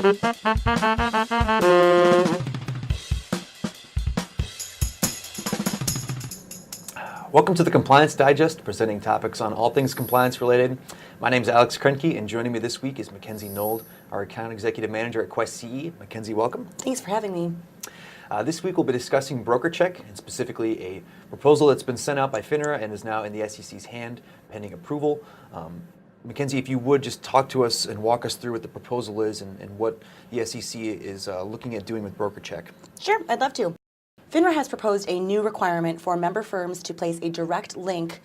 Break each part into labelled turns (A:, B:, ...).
A: Welcome to the Compliance Digest, presenting topics on all things compliance related. My name is Alex Krenke, and joining me this week is Mackenzie Nold, our Account Executive Manager at Quest CE. Mackenzie, welcome.
B: Thanks for having me.
A: This week we'll be discussing BrokerCheck, and specifically a proposal that's been sent out by FINRA and is now in the SEC's hand pending approval. Mackenzie, if you would just talk to us and walk us through what the proposal is and what the SEC is looking at doing with BrokerCheck.
B: Sure, I'd love to. FINRA has proposed a new requirement for member firms to place a direct link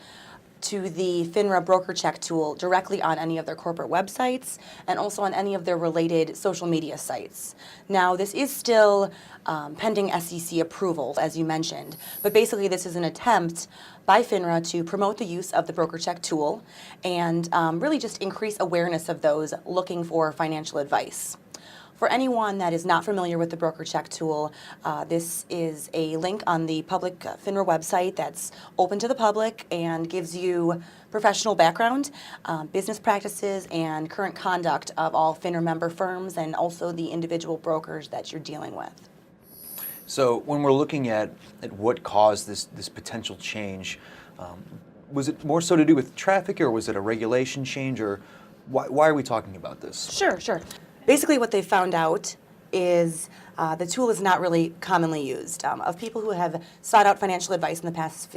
B: to the FINRA BrokerCheck tool directly on any of their corporate websites and also on any of their related social media sites. Now, this is still pending SEC approval, as you mentioned, but basically this is an attempt by FINRA to promote the use of the BrokerCheck tool and really just increase awareness of those looking for financial advice. For anyone that is not familiar with the BrokerCheck tool, this is a link on the public FINRA website that's open to the public and gives you professional background, business practices, and current conduct of all FINRA member firms and also the individual brokers that you're dealing with.
A: So when we're looking at what caused this potential change, was it more so to do with traffic, or was it a regulation change, or why are we talking about this?
B: Sure. Basically, what they found out is the tool is not really commonly used. Of people who have sought out financial advice in the past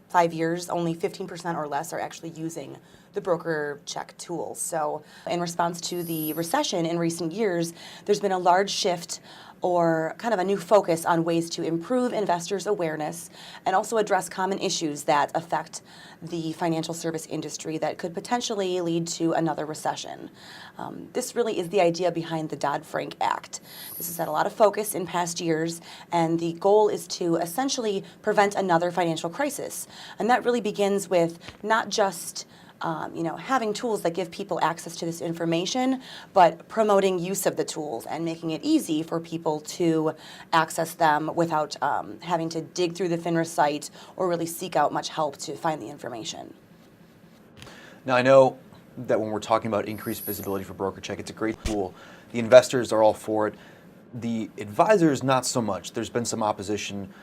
B: 5 years, only 15% or less are actually using the BrokerCheck tool. So in response to the recession in recent years, there's been a large shift or kind of a new focus on ways to improve investors' awareness and also address common issues that affect the financial service industry that could potentially lead to another recession. This really is the idea behind the Dodd-Frank Act. This has had a lot of focus in past years, and the goal is to essentially prevent another financial crisis. And that really begins with not just having tools that give people access to this information, but promoting use of the tools and making it easy for people to access them without having to dig through the FINRA site or really seek out much help to find the information.
A: Now, I know that when we're talking about increased visibility for BrokerCheck, it's a great tool. The investors are all for it. The advisors, not so much. There's been some opposition.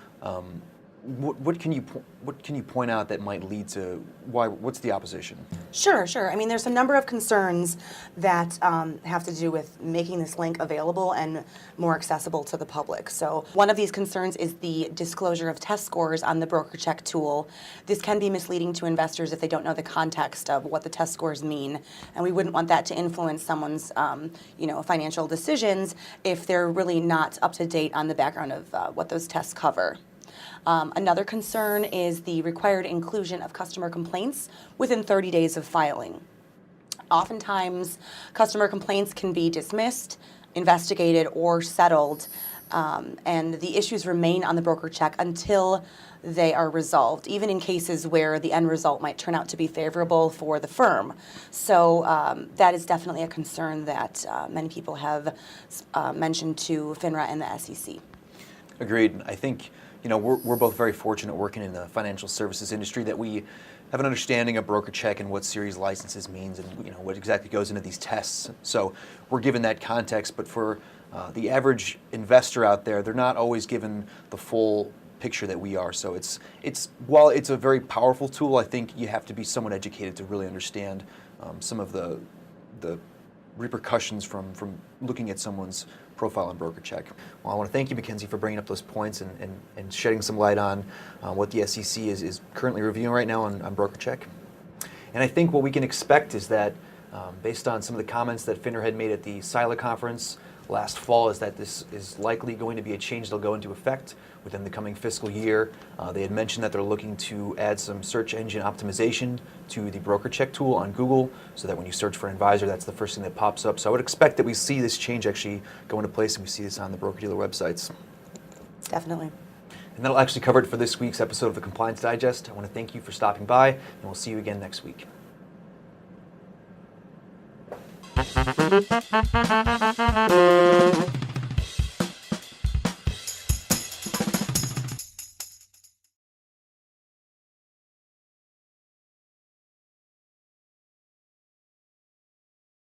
A: What can you point out that might lead to what's the opposition?
B: Sure. I mean, there's a number of concerns that have to do with making this link available and more accessible to the public. So one of these concerns is the disclosure of test scores on the BrokerCheck tool. This can be misleading to investors if they don't know the context of what the test scores mean, and we wouldn't want that to influence someone's financial decisions if they're really not up to date on the background of what those tests cover. Another concern is the required inclusion of customer complaints within 30 days of filing. Oftentimes, customer complaints can be dismissed, investigated, or settled, and the issues remain on the BrokerCheck until they are resolved, even in cases where the end result might turn out to be favorable for the firm. So that is definitely a concern that many people have mentioned to FINRA and the SEC.
A: Agreed. I think we're both very fortunate working in the financial services industry that we have an understanding of BrokerCheck and what series licenses means and what exactly goes into these tests. So we're given that context, but for the average investor out there, they're not always given the full picture that we are. So while it's a very powerful tool, I think you have to be somewhat educated to really understand some of the repercussions from looking at someone's profile on BrokerCheck. Well, I want to thank you, Mackenzie, for bringing up those points and shedding some light on what the SEC is currently reviewing right now on BrokerCheck. And I think what we can expect is that, based on some of the comments that FINRA had made at the SILA conference last fall, is that this is likely going to be a change that'll go into effect within the coming fiscal year. They had mentioned that they're looking to add some search engine optimization to the BrokerCheck tool on Google so that when you search for an advisor, that's the first thing that pops up. So I would expect that we see this change actually go into place and we see this on the broker-dealer websites.
B: Definitely.
A: And that'll actually cover it for this week's episode of the Compliance Digest. I want to thank you for stopping by, and we'll see you again next week.